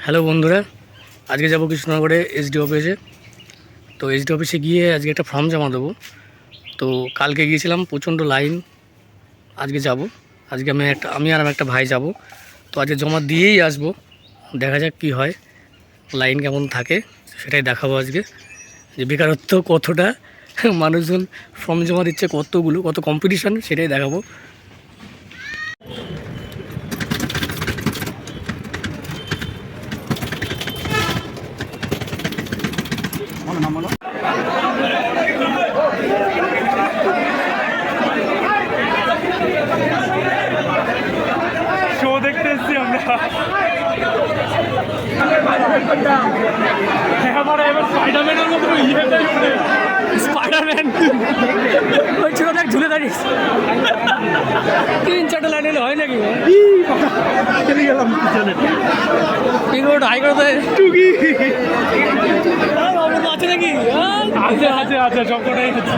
Hello বন্ধুরা, আজকে যাব কৃষ্ণনগরে এসডি অফিসে। তো এসডি অফিসে গিয়ে আজকে একটা ফর্ম জমা দেবো। তো কালকে গিয়েছিলাম, প্রচণ্ড লাইন। আজকে যাব, আজকে আমি আর একটা ভাই যাব। তো আজকে জমা দিয়েই আসবো, দেখা যাক কি হয়, লাইন কেমন থাকে সেটাই দেখাবো আজকে, যে বেকারত্ব কতটা, মানুষজন ফর্ম জমা দিচ্ছে কত কম্পিটিশান সেটাই দেখাবো। শো দেখতে এসছি আমরা। আমার এবার স্পাইডারম্যানের মতো স্পাইডারম্যান ওই ছোট দেখ ঝুলে দাঁড়িয়ে 3-4টা লাইন এলে হয় নাকি? চলে গেলাম পিছনে। হাই করতে আছে নাকি? আছে আছে আছে, সবকটাই আছে।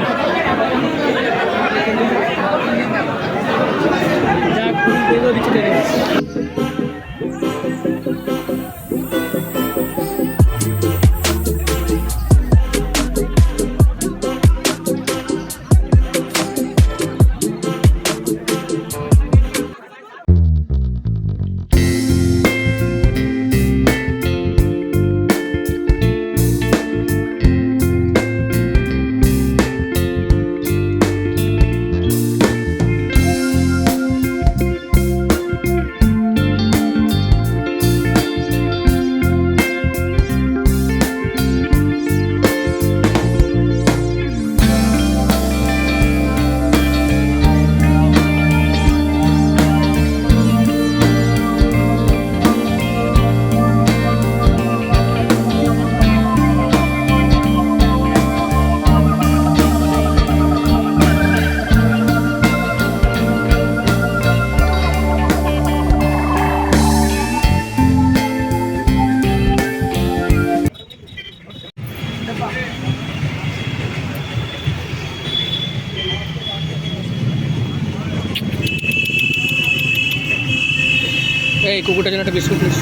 এই কুকুরটার জন্য একটা বিস্কুট প্লিজ।